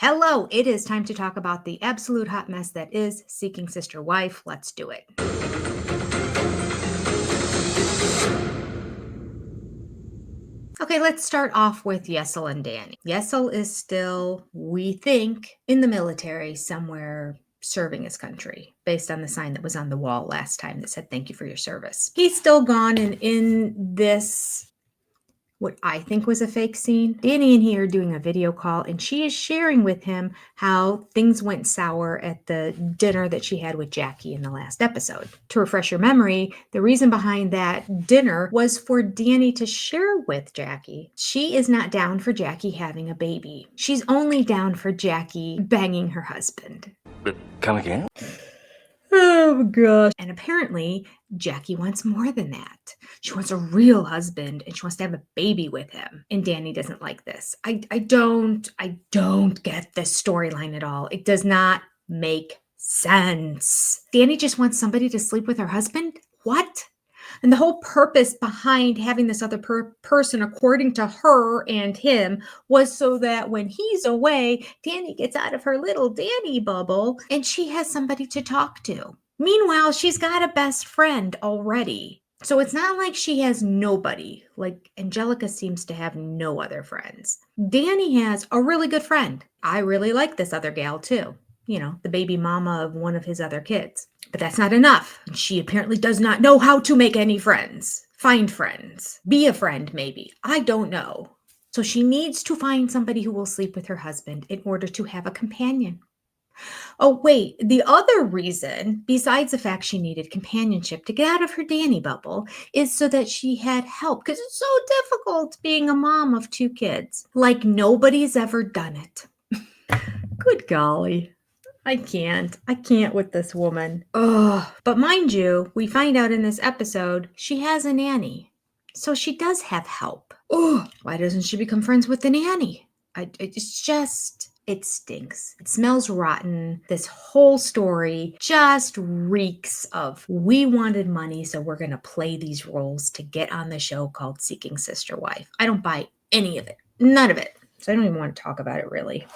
Hello, it is time to talk about the absolute hot mess that is Seeking Sister Wife. Let's do it. Okay, let's start off with Yesel and Danny. Yesel is still, we think, in the military somewhere serving his country, based on the sign that was on the wall last time that said, "Thank you for your service." He's still gone, and in this what I think was a fake scene, Danny and he are doing a video call, and she is sharing with him how things went sour at the dinner that she had with Jackie in the last episode. To refresh your memory, the reason behind that dinner was for Danny to share with Jackie. She is not down for Jackie having a baby. She's only down for Jackie banging her husband. Come again? Oh gosh. And apparently Jackie wants more than that. She wants a real husband and she wants to have a baby with him. And Danny doesn't like this. I don't get this storyline at all. It does not make sense. Danny just wants somebody to sleep with her husband? What? And the whole purpose behind having this other person, according to her and him, was so that when he's away, Danny gets out of her little Danny bubble and she has somebody to talk to. Meanwhile, she's got a best friend already. So it's not like she has nobody. Like Angelica seems to have no other friends. Danny has a really good friend. I really like this other gal too. You know, the baby mama of one of his other kids. But that's not enough. She apparently does not know how to make any friends. Find friends. Be a friend, maybe. I don't know. So she needs to find somebody who will sleep with her husband in order to have a companion. Oh, wait, the other reason, besides the fact she needed companionship to get out of her Danny bubble, is so that she had help, because it's so difficult being a mom of two kids. Like nobody's ever done it. Good golly. I can't with this woman. Ugh. But mind you, we find out in this episode, she has a nanny. So she does have help. Ugh. Why doesn't she become friends with the nanny? It stinks. It smells rotten. This whole story just reeks of we wanted money, so we're going to play these roles to get on the show called Seeking Sister Wife. I don't buy any of it. None of it. So I don't even want to talk about it really.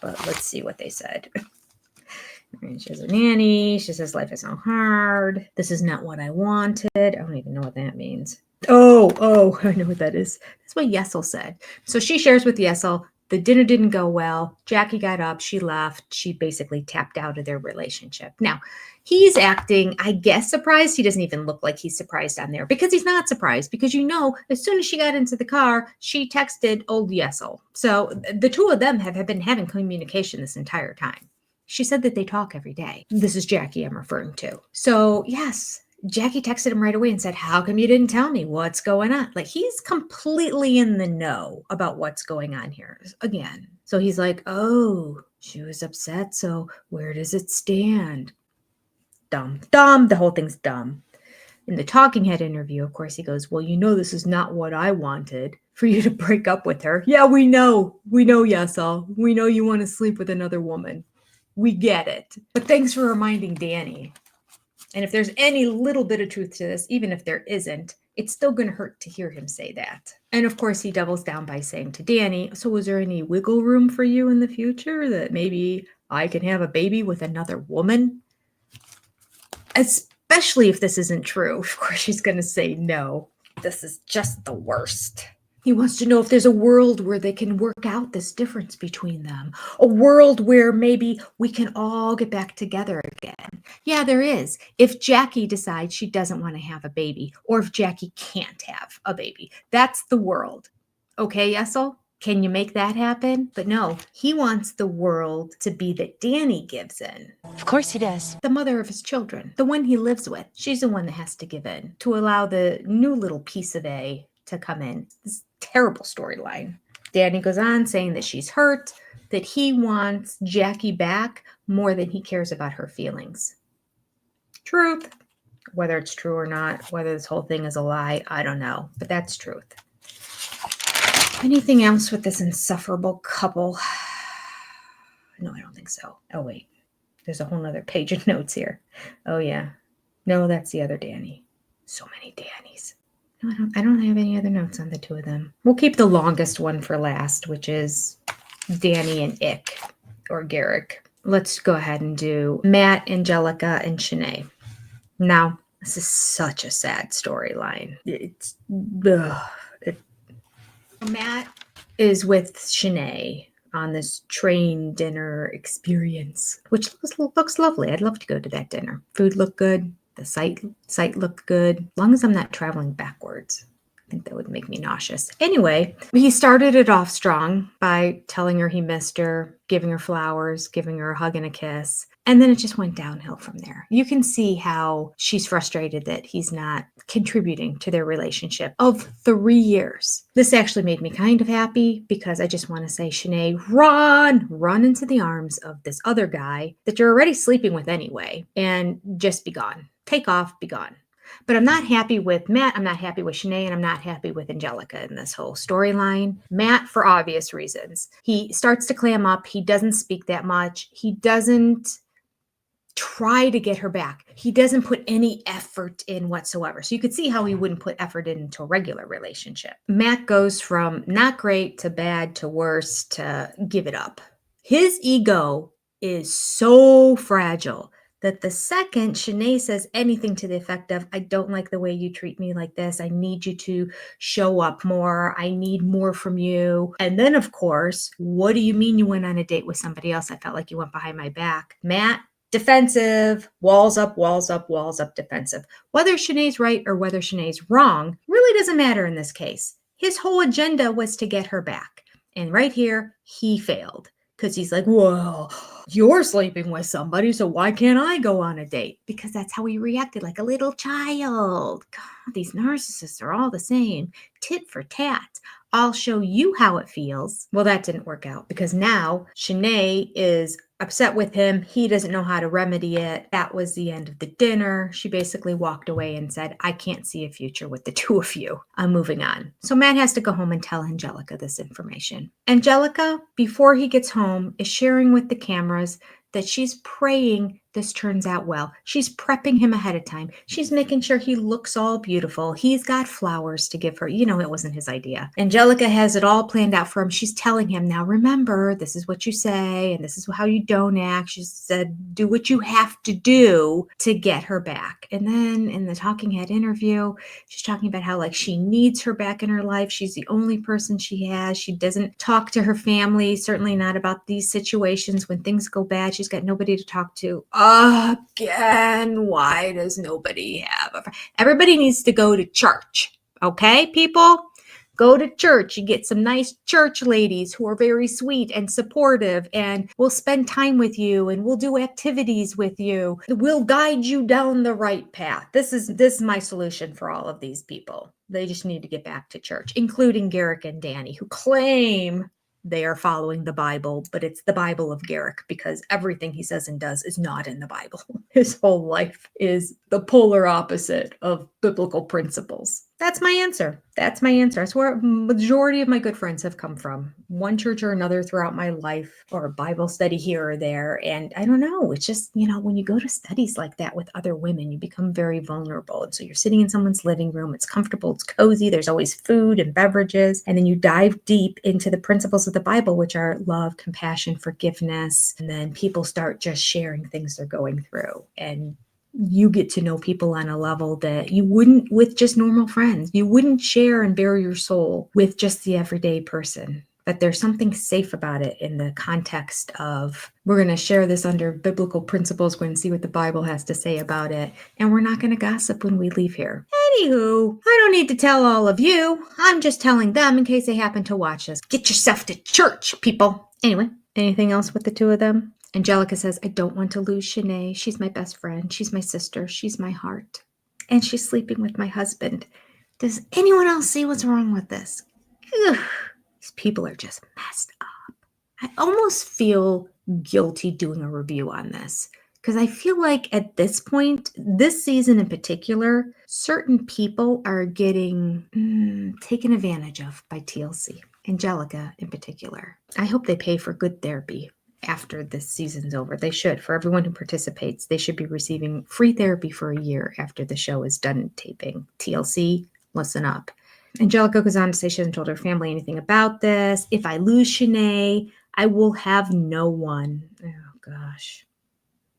But let's see what they said. She has a nanny. She says life is so hard. This is not what I wanted. I don't even know what that means. Oh, I know what that is. That's what Yesel said. So she shares with Yesel, the dinner didn't go well. Jackie got up. She left. She basically tapped out of their relationship. Now, he's acting, I guess, surprised. He doesn't even look like he's surprised on there because he's not surprised because, you know, as soon as she got into the car, she texted old Yesel. So the two of them have been having communication this entire time. She said that they talk every day. This is Jackie I'm referring to. So, yes, Jackie texted him right away and said, how come you didn't tell me what's going on? Like, he's completely in the know about what's going on here again. So he's like, oh, she was upset. So where does it stand? Dumb. The whole thing's dumb. In the talking head interview, of course, he goes, well, you know, this is not what I wanted for you to break up with her. Yeah, we know, Yesel. We know you want to sleep with another woman. We get it. But thanks for reminding Danny. And if there's any little bit of truth to this, even if there isn't, it's still going to hurt to hear him say that. And of course, he doubles down by saying to Danny, so was there any wiggle room for you in the future that maybe I can have a baby with another woman? Especially if this isn't true. Of course, she's going to say no. This is just the worst. He wants to know if there's a world where they can work out this difference between them. A world where maybe we can all get back together again. Yeah, there is. If Jackie decides she doesn't want to have a baby, or if Jackie can't have a baby. That's the world. Okay, Yesel? Can you make that happen? But no, he wants the world to be that Danny gives in. Of course he does. The mother of his children, the one he lives with. She's the one that has to give in to allow the new little piece of A to come in. This terrible storyline. Danny goes on saying that she's hurt, that he wants Jackie back more than he cares about her feelings. Truth. Whether it's true or not, whether this whole thing is a lie, I don't know. But that's truth. Anything else with this insufferable couple? No, I don't think so. Oh, wait. There's a whole other page of notes here. Oh, yeah. No, that's the other Danny. So many Dannys. No, I don't have any other notes on the two of them. We'll keep the longest one for last, which is Danny and Ick. or Garrick. Let's go ahead and do Matt, Angelica, and Chenet. Now, this is such a sad storyline. Matt is with Chenet on this train dinner experience, which looks lovely. I'd love to go to that dinner. Food looked good. The site looked good. As long as I'm not traveling backwards. I think that would make me nauseous. Anyway, he started it off strong by telling her he missed her, giving her flowers, giving her a hug and a kiss. And then it just went downhill from there. You can see how she's frustrated that he's not contributing to their relationship of 3 years. This actually made me kind of happy because I just want to say, Chenet, run into the arms of this other guy that you're already sleeping with anyway, and just be gone. Take off, be gone. But I'm not happy with Matt, I'm not happy with Chenet, and I'm not happy with Angelica in this whole storyline. Matt, for obvious reasons. He starts to clam up. He doesn't speak that much. He doesn't try to get her back. He doesn't put any effort in whatsoever. So you could see how he wouldn't put effort into a regular relationship. Matt goes from not great to bad to worse to give it up. His ego is so fragile that the second Chenet says anything to the effect of, I don't like the way you treat me like this. I need you to show up more. I need more from you. And then, of course, what do you mean you went on a date with somebody else? I felt like you went behind my back. Matt, defensive, walls up, defensive. Whether Chenet's right or whether Chenet's wrong really doesn't matter in this case. His whole agenda was to get her back. And right here, he failed. Because he's like, well, you're sleeping with somebody, so why can't I go on a date? Because that's how he reacted, like a little child. God, these narcissists are all the same. Tit for tat. I'll show you how it feels. Well, that didn't work out because now Chenet is upset with him. He doesn't know how to remedy it. That was the end of the dinner. She basically walked away and said, I can't see a future with the two of you. I'm moving on. So Matt has to go home and tell Angelica this information. Angelica, before he gets home, is sharing with the cameras that she's praying this turns out well. She's prepping him ahead of time. She's making sure he looks all beautiful. He's got flowers to give her. You know, it wasn't his idea. Angelica has it all planned out for him. She's telling him, now remember, this is what you say, and this is how you don't act. She said, do what you have to do to get her back. And then in the Talking Head interview, she's talking about how like she needs her back in her life. She's the only person she has. She doesn't talk to her family, certainly not about these situations. When things go bad, she's got nobody to talk to. Again, why does nobody have a friend? Everybody needs to go to church, okay, people? Go to church. You get some nice church ladies who are very sweet and supportive and will spend time with you and will do activities with you. Will guide you down the right path. This is my solution for all of these people. They just need to get back to church, including Garrick and Danny, who claim they are following the Bible, but it's the Bible of Garrick because everything he says and does is not in the Bible. His whole life is the polar opposite of biblical principles. That's my answer. That's my answer. That's where a majority of my good friends have come from. One church or another throughout my life, or a Bible study here or there. And I don't know, it's just, you know, when you go to studies like that with other women, you become very vulnerable. And so you're sitting in someone's living room, it's comfortable, it's cozy, there's always food and beverages. And then you dive deep into the principles of the Bible, which are love, compassion, forgiveness. And then people start just sharing things they're going through. And you get to know people on a level that you wouldn't with just normal friends. You wouldn't share and bare your soul with just the everyday person. But there's something safe about it in the context of, we're going to share this under biblical principles. We're going to see what the Bible has to say about it. And we're not going to gossip when we leave here. Anywho, I don't need to tell all of you. I'm just telling them in case they happen to watch us. Get yourself to church, people. Anyway, anything else with the two of them? Angelica says, I don't want to lose Chenet. She's my best friend. She's my sister. She's my heart. And she's sleeping with my husband. Does anyone else see what's wrong with this? Ugh, these people are just messed up. I almost feel guilty doing a review on this because I feel like at this point, this season in particular, certain people are getting taken advantage of by TLC. Angelica in particular. I hope they pay for good therapy after this season's over. They should. For everyone who participates, they should be receiving free therapy for a year after the show is done taping. TLC, listen up. Angelica goes on to say she hasn't told her family anything about this. If I lose Chenet, I will have no one. Oh, gosh.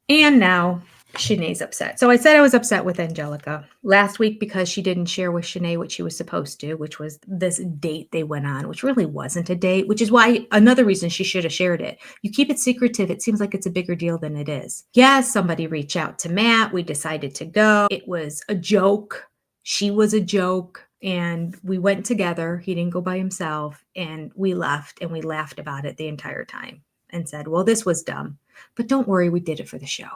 And now Chenet's upset. So I said I was upset with Angelica last week because she didn't share with Chenet what she was supposed to, which was this date they went on, which really wasn't a date, which is why another reason she should have shared it. You keep it secretive, it seems like it's a bigger deal than it is. Yes, somebody reached out to Matt. We decided to go. It was a joke. She was a joke. And we went together. He didn't go by himself. And we left and we laughed about it the entire time and said, well, this was dumb. But don't worry, we did it for the show.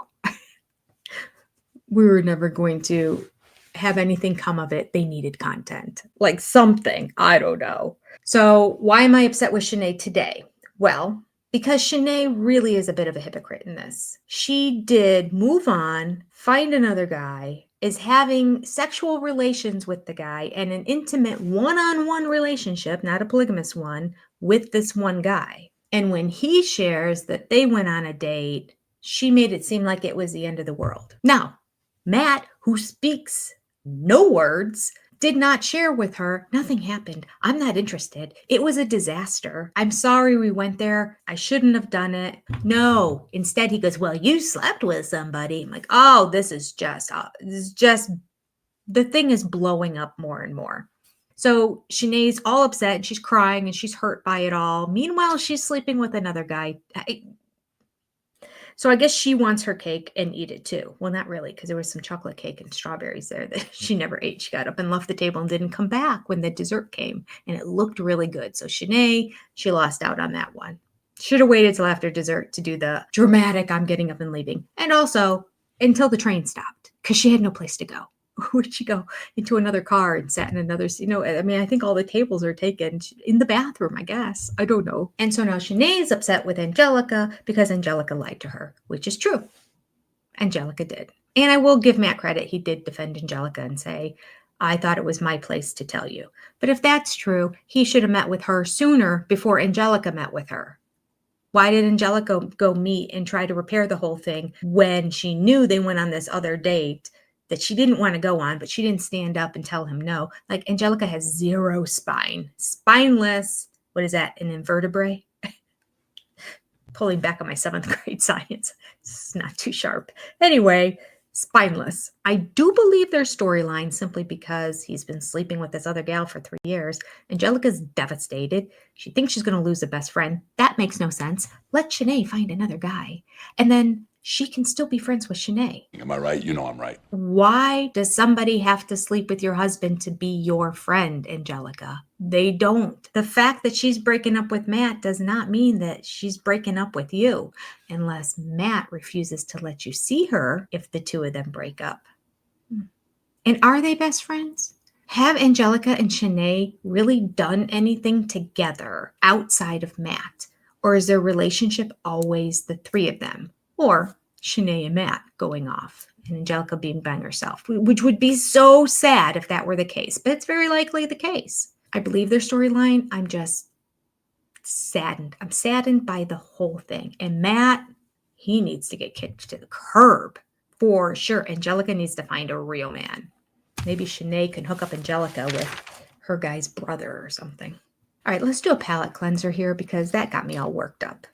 We were never going to have anything come of it. They needed content, like something. I don't know. So why am I upset with Chenet today? Well, because Chenet really is a bit of a hypocrite in this. She did move on, find another guy, is having sexual relations with the guy and an intimate one-on-one relationship, not a polygamous one, with this one guy. And when he shares that they went on a date, she made it seem like it was the end of the world. Now, Matt, who speaks no words, did not share with her. Nothing happened. I'm not interested. It was a disaster. I'm sorry we went there. I shouldn't have done it. No. Instead, he goes, well, you slept with somebody. I'm like, oh, this is just, the thing is blowing up more and more. So Chenet's all upset and she's crying and she's hurt by it all. Meanwhile, she's sleeping with another guy. So I guess she wants her cake and eat it too. Well, not really, because there was some chocolate cake and strawberries there that she never ate. She got up and left the table and didn't come back when the dessert came. And it looked really good. So Chenet, she lost out on that one. Should have waited till after dessert to do the dramatic I'm getting up and leaving. And also until the train stopped, because she had no place to go. Where'd she go? Into another car and sat in another, I mean, I think all the tables are taken in the bathroom, I guess. I don't know. And so now Chenet is upset with Angelica because Angelica lied to her, which is true. Angelica did. And I will give Matt credit. He did defend Angelica and say, I thought it was my place to tell you. But if that's true, he should have met with her sooner before Angelica met with her. Why did Angelica go meet and try to repair the whole thing when she knew they went on this other date that she didn't want to go on, but she didn't stand up and tell him no? Like, Angelica has zero spine. Spineless. What is that? An invertebrate? Pulling back on my 7th grade science. It's not too sharp. Anyway, spineless. I do believe their storyline simply because he's been sleeping with this other gal for 3 years. Angelica's devastated. She thinks she's going to lose a best friend. That makes no sense. Let Chenet find another guy. And then she can still be friends with Chenet. Am I right? You know I'm right. Why does somebody have to sleep with your husband to be your friend, Angelica? They don't. The fact that she's breaking up with Matt does not mean that she's breaking up with you, unless Matt refuses to let you see her if the two of them break up. And are they best friends? Have Angelica and Chenet really done anything together outside of Matt? Or is their relationship always the three of them? Or Chenet and Matt going off and Angelica being by herself, which would be so sad if that were the case. But it's very likely the case. I believe their storyline. I'm just saddened. I'm saddened by the whole thing. And Matt, he needs to get kicked to the curb for sure. Angelica needs to find a real man. Maybe Chenet can hook up Angelica with her guy's brother or something. All right, let's do a palate cleanser here because that got me all worked up.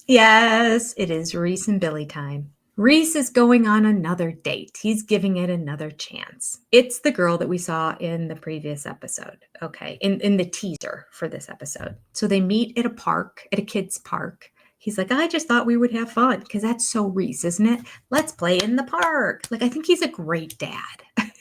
Yes, it is Reese and Billy time. Reese is going on another date. He's giving it another chance. It's the girl that we saw in the previous episode, okay, in the teaser for this episode. So they meet at a park, at a kid's park. He's like, I just thought we would have fun because that's so Reese, isn't it? Let's play in the park. Like, I think he's a great dad. I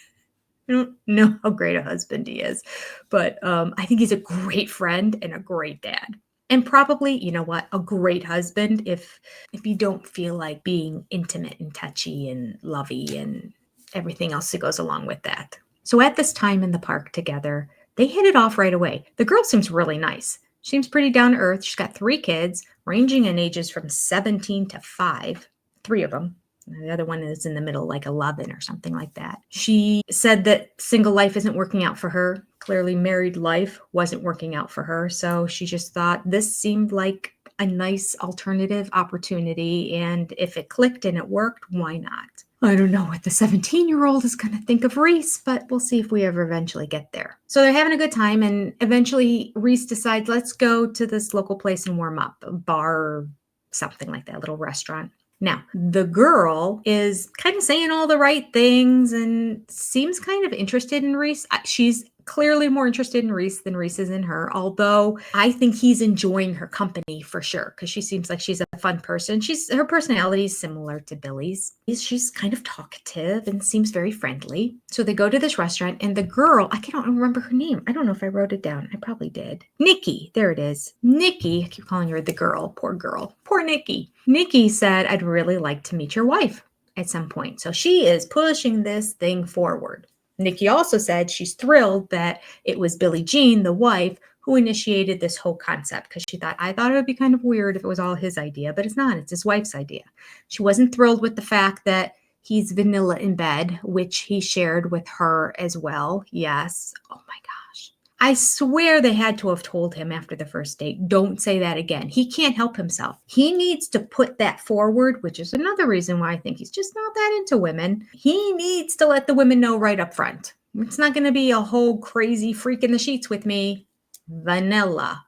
don't know how great a husband he is, but I think he's a great friend and a great dad. And probably, you know what, a great husband if you don't feel like being intimate and touchy and lovey and everything else that goes along with that. So at this time in the park together, they hit it off right away. The girl seems really nice. She seems pretty down to earth. She's got 3 kids, ranging in ages from 17 to 5, 3 of them. The other one is in the middle, like 11 or something like that. She said that single life isn't working out for her. Clearly, married life wasn't working out for her. So she just thought this seemed like a nice alternative opportunity. And if it clicked and it worked, why not? I don't know what the 17-year-old is going to think of Reese, but we'll see if we ever eventually get there. So they're having a good time, and eventually Reese decides, let's go to this local place and warm up, a bar or something like that, a little restaurant. Now, the girl is kind of saying all the right things and seems kind of interested in Reese. She's clearly more interested in Reese than Reese is in her, although I think he's enjoying her company for sure, because she seems like she's a fun person. Her personality is similar to Billy's. She's kind of talkative and seems very friendly. So they go to this restaurant, and the girl, I can't remember her name. I don't know if I wrote it down. I probably did. Nikki, there it is. Nikki, I keep calling her the girl. Poor Nikki. Nikki said, I'd really like to meet your wife at some point. So she is pushing this thing forward. Nikki also said she's thrilled that it was Billie Jean, the wife, who initiated this whole concept, because I thought it would be kind of weird if it was all his idea, but it's not. It's his wife's idea. She wasn't thrilled with the fact that he's vanilla in bed, which he shared with her as well. Yes. Oh my gosh. I swear they had to have told him after the first date, don't say that again. He can't help himself. He needs to put that forward, which is another reason why I think he's just not that into women. He needs to let the women know right up front. It's not going to be a whole crazy freak in the sheets with me. Vanilla.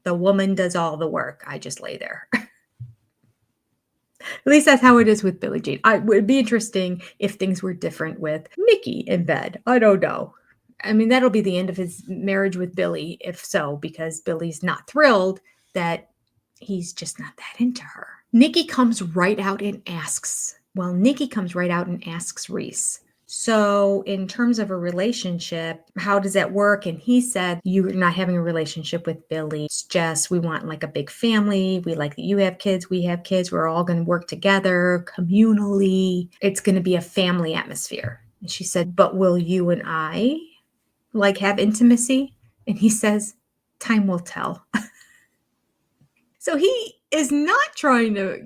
The woman does all the work. I just lay there. At least that's how it is with Billie Jean. It would be interesting if things were different with Nikki in bed. I don't know. I mean, that'll be the end of his marriage with Billy, if so, because Billy's not thrilled that he's just not that into her. Nikki comes right out and asks Reese, so in terms of a relationship, how does that work? And he said, you're not having a relationship with Billy. It's just, we want like a big family. We like that you have kids, we have kids. We're all going to work together communally. It's going to be a family atmosphere. And she said, but will you and I have intimacy? And he says, time will tell. So he is not trying to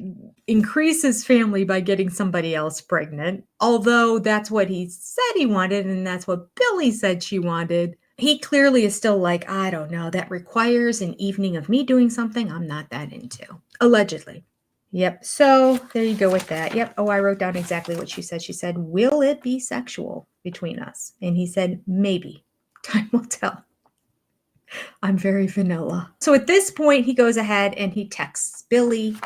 increase his family by getting somebody else pregnant, although that's what he said he wanted, and that's what Billy said she wanted. He clearly is still like, I don't know, that requires an evening of me doing something I'm not that into. Allegedly. Yep. So there you go with that. Yep. Oh, I wrote down exactly what she said. She said, will it be sexual between us? And he said, maybe. Time will tell. I'm very vanilla. So at this point, he goes ahead and he texts Billy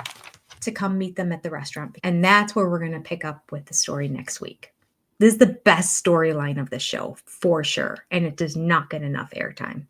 to come meet them at the restaurant. And that's where we're going to pick up with the story next week. This is the best storyline of the show, for sure. And it does not get enough airtime.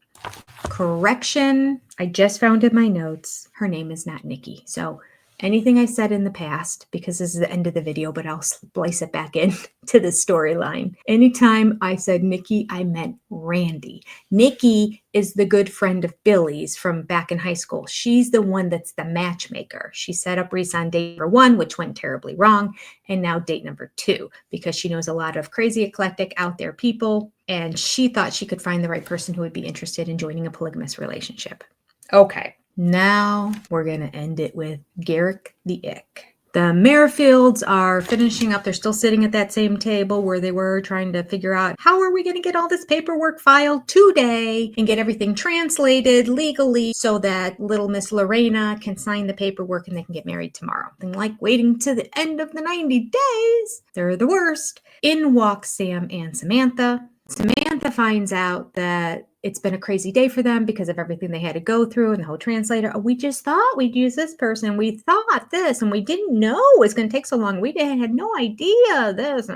Correction, I just found in my notes, her name is not Nikki. So anything I said in the past, because this is the end of the video, but I'll splice it back in to the storyline. Anytime I said Nikki, I meant Randy. Nikki is the good friend of Billy's from back in high school. She's the one that's the matchmaker. She set up Reese on date number 1, which went terribly wrong, and now date number 2, because she knows a lot of crazy, eclectic, out there people, and she thought she could find the right person who would be interested in joining a polygamous relationship. Okay. Now we're going to end it with Garrick the Ick. The Marfields are finishing up. They're still sitting at that same table where they were, trying to figure out how are we going to get all this paperwork filed today and get everything translated legally so that little Miss Lorena can sign the paperwork and they can get married tomorrow. And like waiting to the end of the 90 days, they're the worst. In walk Sam and Samantha. Samantha finds out that it's been a crazy day for them because of everything they had to go through and the whole translator. Oh, we just thought we'd use this person. We thought this, and we didn't know it was going to take so long. We had no idea this,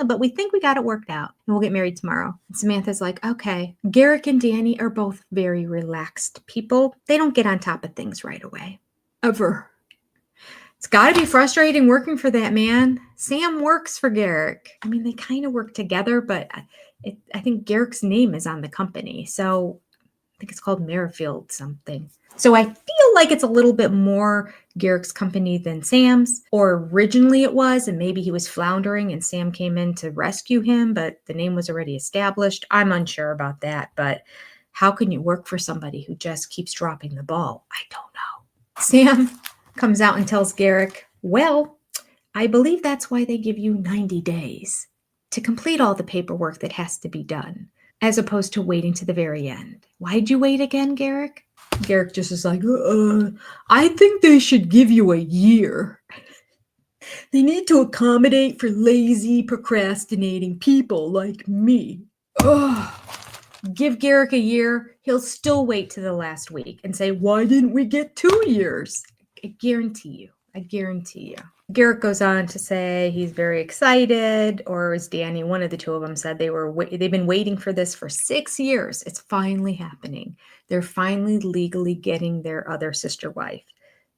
but we think we got it worked out, and we'll get married tomorrow. And Samantha's like, okay. Garrick and Danny are both very relaxed people. They don't get on top of things right away. Ever. It's got to be frustrating working for that man. Sam works for Garrick. I mean, they kind of work together, but I think Garrick's name is on the company. So I think it's called Marfield something. So I feel like it's a little bit more Garrick's company than Sam's, or originally it was, and maybe he was floundering and Sam came in to rescue him, but the name was already established. I'm unsure about that, but how can you work for somebody who just keeps dropping the ball? I don't know. Sam comes out and tells Garrick, well, I believe that's why they give you 90 days to complete all the paperwork that has to be done, as opposed to waiting to the very end. Why'd you wait again, Garrick? Garrick just is like, I think they should give you a year. They need to accommodate for lazy, procrastinating people like me. Ugh. Give Garrick a year, he'll still wait to the last week and say, why didn't we get 2 years? I guarantee you. I guarantee you. Garrick goes on to say he's very excited, or as Danny, one of the two of them, said they've been waiting for this for 6 years. It's finally happening. They're finally legally getting their other sister wife.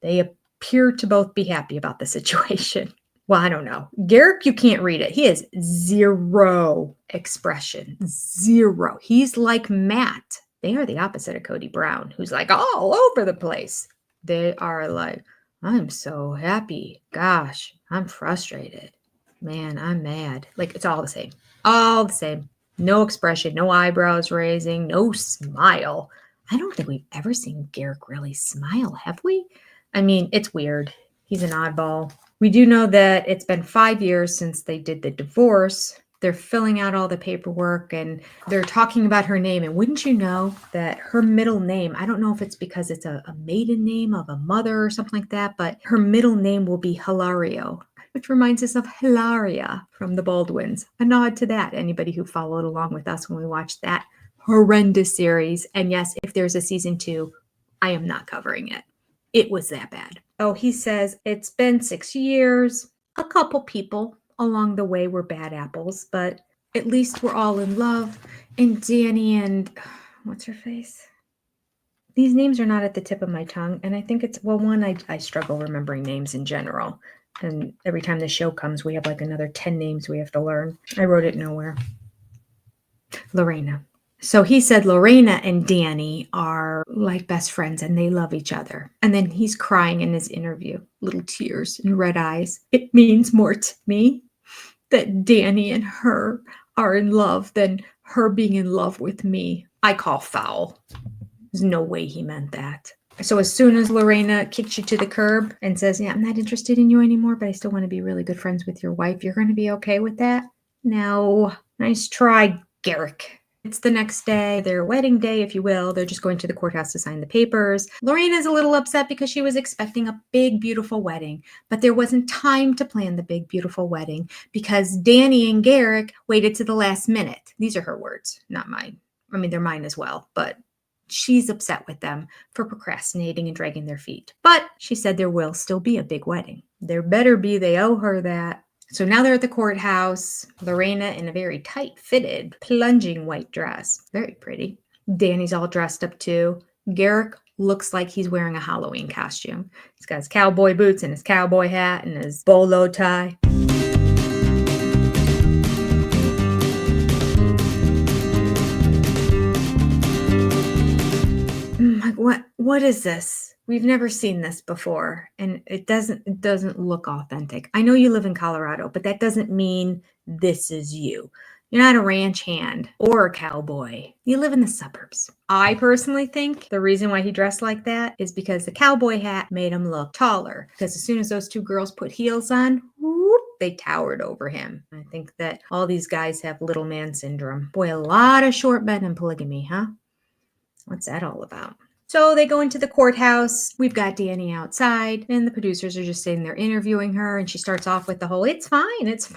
They appear to both be happy about the situation. Well, I don't know. Garrick, you can't read it. He has zero expression. Zero. He's like Matt. They are the opposite of Cody Brown, who's like all over the place. They are like, I'm so happy. Gosh, I'm frustrated. Man, I'm mad. Like, it's all the same. All the same. No expression, no eyebrows raising, no smile. I don't think we've ever seen Garrick really smile, have we? I mean, it's weird. He's an oddball. We do know that it's been 5 years since they did the divorce. They're filling out all the paperwork and they're talking about her name. And wouldn't you know that her middle name, I don't know if it's because it's a maiden name of a mother or something like that, but her middle name will be Hilario, which reminds us of Hilaria from the Baldwins. A nod to that, anybody who followed along with us when we watched that horrendous series. And yes, if there's a season 2, I am not covering it. It was that bad. Oh, he says it's been 6 years. A couple people along the way were bad apples, but at least we're all in love. And Danny and what's her face? These names are not at the tip of my tongue. And I think it's, well, one, I struggle remembering names in general. And every time the show comes, we have like another 10 names we have to learn. I wrote it nowhere. Lorena. So he said Lorena and Danny are like best friends and they love each other. And then he's crying in his interview, little tears and red eyes. It means more to me that Danny and her are in love than her being in love with me. I call foul. There's no way he meant that. So as soon as Lorena kicks you to the curb and says, yeah, I'm not interested in you anymore, but I still want to be really good friends with your wife, you're going to be okay with that? No. Nice try, Garrick. It's the next day, their wedding day, if you will. They're just going to the courthouse to sign the papers. Lorena's a little upset because she was expecting a big, beautiful wedding, but there wasn't time to plan the big, beautiful wedding because Danny and Garrick waited to the last minute. These are her words, not mine. I mean, they're mine as well, but she's upset with them for procrastinating and dragging their feet. But she said there will still be a big wedding. There better be. They owe her that. So now they're at the courthouse. Lorena in a very tight-fitted, plunging white dress. Very pretty. Danny's all dressed up too. Garrick looks like he's wearing a Halloween costume. He's got his cowboy boots and his cowboy hat and his bolo tie. What is this? We've never seen this before, and it doesn't look authentic. I know you live in Colorado, but that doesn't mean this is you. You're not a ranch hand or a cowboy. You live in the suburbs. I personally think the reason why he dressed like that is because the cowboy hat made him look taller. Because as soon as those two girls put heels on, whoop, they towered over him. I think that all these guys have little man syndrome. Boy, a lot of short men in polygamy, huh? What's that all about? So they go into the courthouse. We've got Danny outside, and the producers are just sitting there interviewing her. And she starts off with the whole, it's fine, it's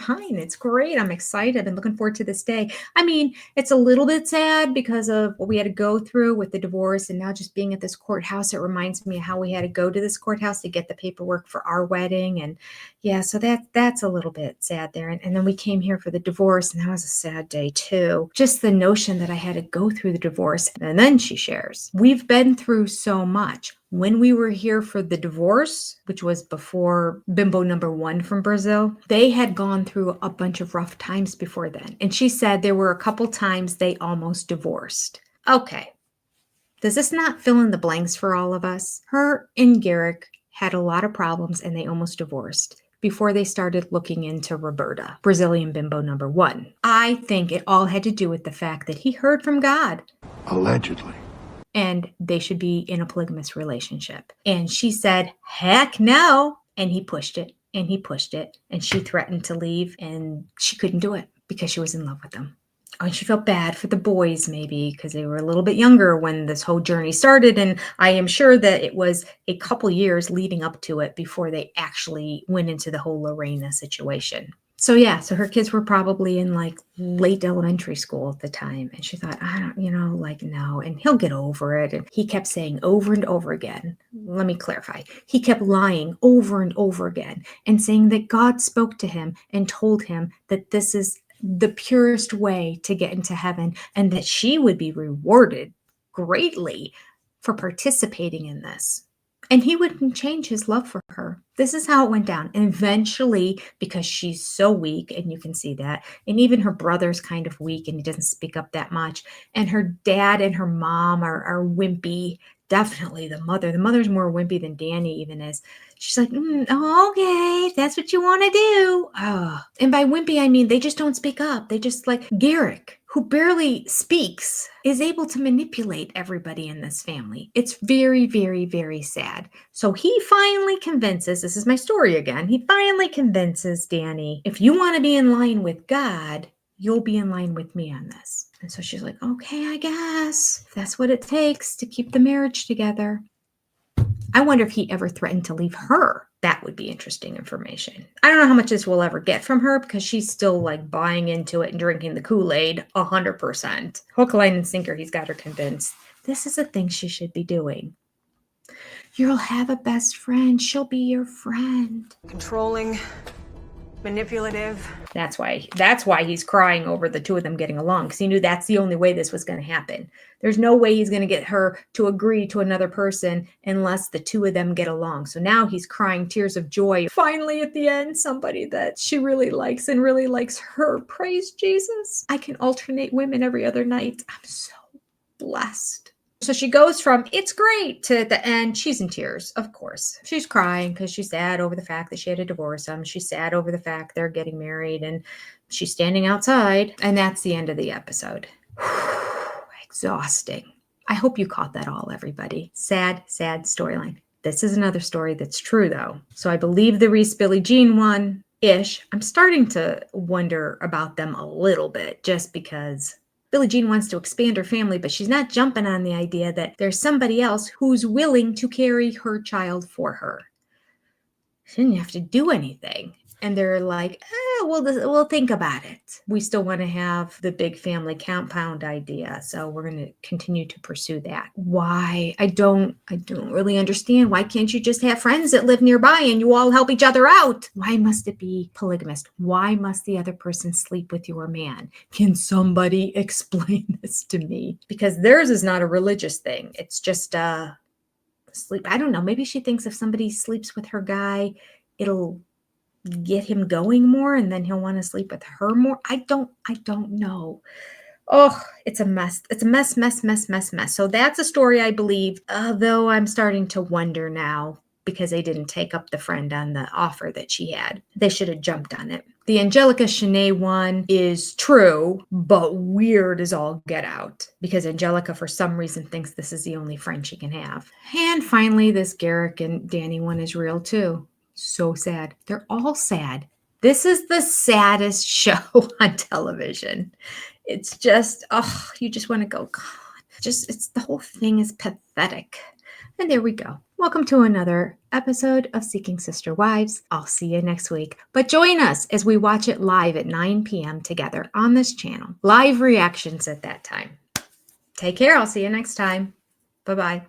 great. I'm excited and looking forward to this day. I mean, it's a little bit sad because of what we had to go through with the divorce. And now just being at this courthouse, it reminds me of how we had to go to this courthouse to get the paperwork for our wedding. And yeah, so that's a little bit sad there. And then we came here for the divorce, and that was a sad day too. Just the notion that I had to go through the divorce. And then she shares, we've been through so much. When we were here for the divorce, which was before bimbo number 1 from Brazil, they had gone through a bunch of rough times before then. And she said there were a couple times they almost divorced. Okay. Does this not fill in the blanks for all of us? Her and Garrick had a lot of problems and they almost divorced before they started looking into Roberta, Brazilian bimbo number 1. I think it all had to do with the fact that he heard from God. Allegedly. And they should be in a polygamous relationship. And she said, heck no. And he pushed it and he pushed it. And she threatened to leave and she couldn't do it because she was in love with him. Oh, and she felt bad for the boys maybe because they were a little bit younger when this whole journey started, and I am sure that it was a couple years leading up to it before they actually went into the whole Lorena situation. So yeah, so her kids were probably in like late elementary school at the time, and she thought, I don't, like, no, and he'll get over it. And he kept saying over and over again, let me clarify, he kept lying over and over again and saying that God spoke to him and told him that this is the purest way to get into heaven and that she would be rewarded greatly for participating in this. And he wouldn't change his love for her. This is how it went down. And eventually, because she's so weak, and you can see that, and even her brother's kind of weak and he doesn't speak up that much, and her dad and her mom are wimpy. Definitely the mother. The mother's more wimpy than Danny even is. She's like, okay, if that's what you want to do. Oh. And by wimpy, I mean they just don't speak up. They just like Garrick, who barely speaks, is able to manipulate everybody in this family. It's very, very, very sad. So he finally convinces, this is my story again, he finally convinces Danny, if you want to be in line with God, you'll be in line with me on this. And so she's like, okay, I guess if that's what it takes to keep the marriage together. I wonder if he ever threatened to leave her. That would be interesting information. I don't know how much this will ever get from her because she's still like buying into it and drinking the Kool-Aid 100%. Hook, line, and sinker, he's got her convinced. This is a thing she should be doing. You'll have a best friend. She'll be your friend. Controlling, manipulative. That's why he's crying over the two of them getting along, because he knew that's the only way this was going to happen. There's no way he's going to get her to agree to another person unless the two of them get along. So now he's crying tears of joy. Finally, at the end, somebody that she really likes and really likes her. Praise Jesus. I can alternate women every other night. I'm so blessed. So she goes from it's great to the end. She's in tears, of course. She's crying because she's sad over the fact that she had to divorce him. She's sad over the fact they're getting married, and she's standing outside. And that's the end of the episode. Exhausting. I hope you caught that all, everybody. Sad, sad storyline. This is another story that's true, though. So I believe the Reese Billy Jean one-ish. I'm starting to wonder about them a little bit just because Billie Jean wants to expand her family, but she's not jumping on the idea that there's somebody else who's willing to carry her child for her. She didn't have to do anything. And they're like, we'll think about it. We still want to have the big family compound idea, so we're going to continue to pursue that. Why? I don't really understand. Why can't you just have friends that live nearby and you all help each other out? Why must it be polygamous? Why must the other person sleep with your man? Can somebody explain this to me? Because theirs is not a religious thing. It's just sleep. I don't know. Maybe she thinks if somebody sleeps with her guy, it'll get him going more and then he'll want to sleep with her more. I don't know. Oh, it's a mess. It's a mess. So that's a story I believe, though I'm starting to wonder now because they didn't take up the friend on the offer that she had. They should have jumped on it. The Angelica Chenet one is true, but weird as all get out because Angelica, for some reason, thinks this is the only friend she can have. And finally, this Garrick and Danny one is real too. So sad. They're all sad. This is the saddest show on television. It's just, you just want to go, God. The whole thing is pathetic. And there we go. Welcome to another episode of Seeking Sister Wives. I'll see you next week. But join us as we watch it live at 9 p.m. together on this channel. Live reactions at that time. Take care. I'll see you next time. Bye-bye.